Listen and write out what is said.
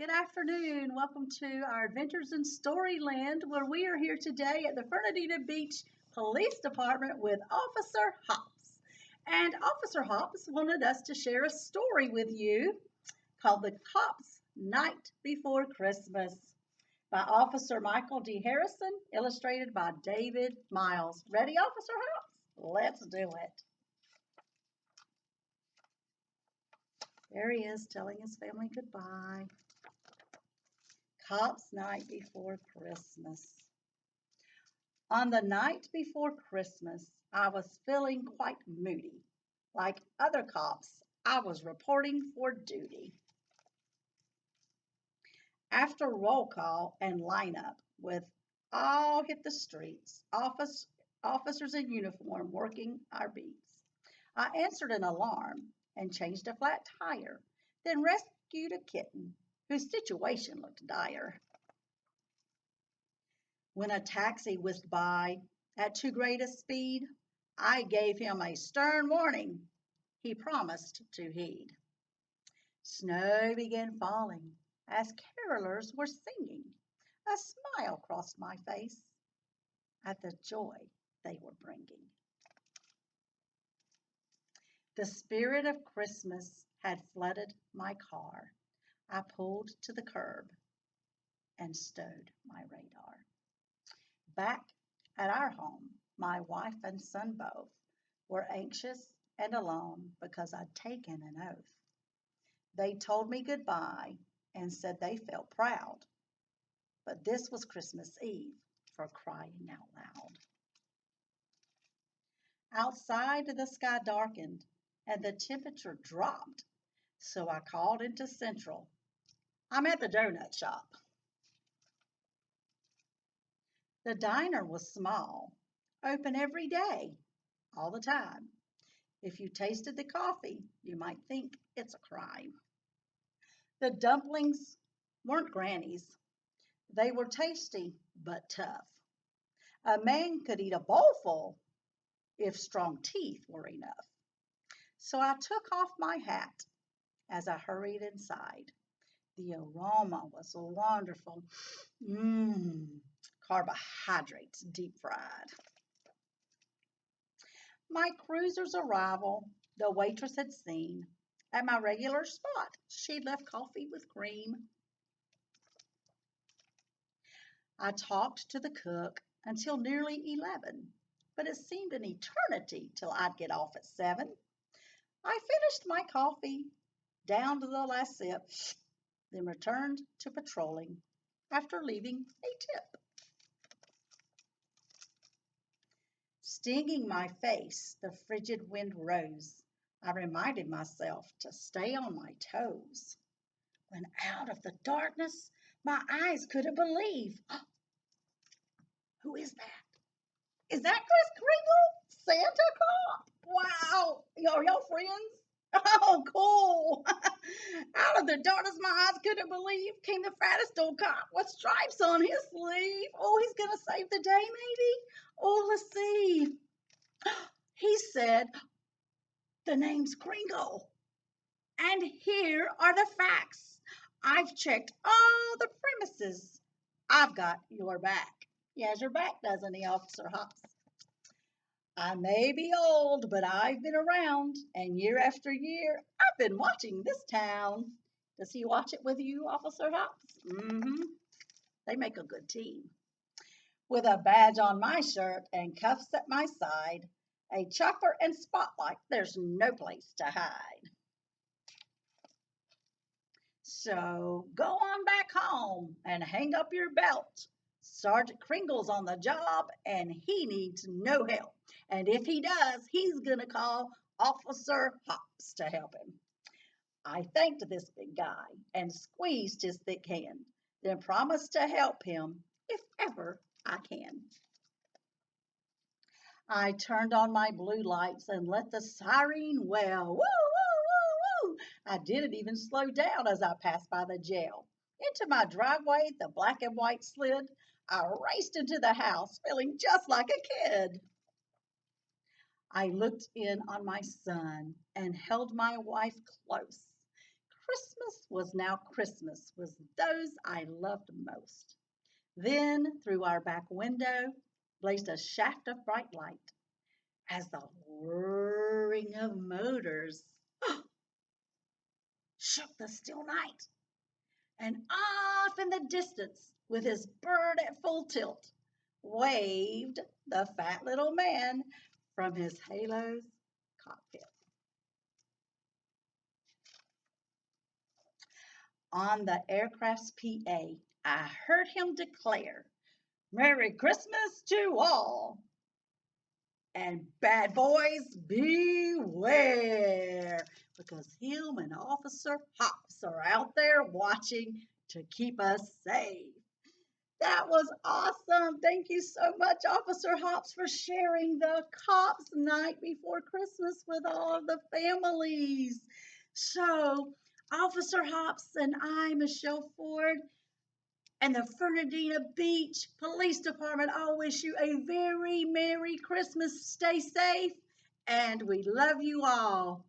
Good afternoon. Welcome to our Adventures in Storyland, where we are here today at the Fernandina Beach Police Department with Officer Hops. And Officer Hops wanted us to share a story with you called The Cops Night Before Christmas by Officer Michael D. Harrison, illustrated by David Miles. Ready, Officer Hops? Let's do it. There he is telling his family goodbye. Cops Night Before Christmas. On the night before Christmas, I was feeling quite moody. Like other cops, I was reporting for duty. After roll call and lineup with all hit the streets, officers in uniform working our beats, I answered an alarm and changed a flat tire, then rescued a kitten whose situation looked dire. When a taxi whizzed by at too great a speed, I gave him a stern warning he promised to heed. Snow began falling as carolers were singing. A smile crossed my face at the joy they were bringing. The spirit of Christmas had flooded my car. I pulled to the curb and stowed my radar. Back at our home, my wife and son both were anxious and alone because I'd taken an oath. They told me goodbye and said they felt proud, but this was Christmas Eve for crying out loud. Outside, the sky darkened and the temperature dropped, so I called into Central. I'm at the donut shop. The diner was small, open every day, all the time. If you tasted the coffee, you might think it's a crime. The dumplings weren't Granny's. They were tasty but tough. A man could eat a bowlful if strong teeth were enough. So I took off my hat as I hurried inside. The aroma was wonderful. Mmm, carbohydrates deep fried. My cruiser's arrival, the waitress had seen. At my regular spot, she'd left coffee with cream. I talked to the cook until nearly 11, but it seemed an eternity till I'd get off at 7. I finished my coffee, down to the last sip, then returned to patrolling after leaving a tip. Stinging my face, the frigid wind rose. I reminded myself to stay on my toes. When out of the darkness, my eyes couldn't believe. Who is that? Is that Chris Kringle? Santa Claus? Wow. Are y'all friends? Oh, cool. Out of the darkness, my eyes couldn't believe came the fattest old cop with stripes on his sleeve. Oh, he's going to save the day, maybe? Oh, let's see. He said, the name's Kringle. And here are the facts. I've checked all the premises. I've got your back. He has your back, doesn't he, Officer Hops? I may be old, but I've been around, and year after year, I've been watching this town. Does he watch it with you, Officer Hops? Mm-hmm. They make a good team. With a badge on my shirt and cuffs at my side, a chopper and spotlight, there's no place to hide. So go on back home and hang up your belt. Sergeant Kringle's on the job and he needs no help. And if he does, he's going to call Officer Hops to help him. I thanked this big guy and squeezed his thick hand, then promised to help him if ever I can. I turned on my blue lights and let the siren wail. Woo, woo, woo, woo. I didn't even slow down as I passed by the jail. Into my driveway, the black and white slid. I raced into the house, feeling just like a kid. I looked in on my son and held my wife close. Christmas was now Christmas was those I loved most. Then through our back window blazed a shaft of bright light as the whirring of motors shook the still night. And off in the distance, with his bird at full tilt, waved the fat little man from his halo's cockpit. On the aircraft's PA, I heard him declare, "Merry Christmas to all, and bad boys beware," because him and Officer Hops are out there watching to keep us safe. That was awesome. Thank you so much, Officer Hops, for sharing the cops night before Christmas with all of the families. So, Officer Hops and I, Michelle Ford, and the Fernandina Beach Police Department all wish you a very Merry Christmas. Stay safe, and we love you all.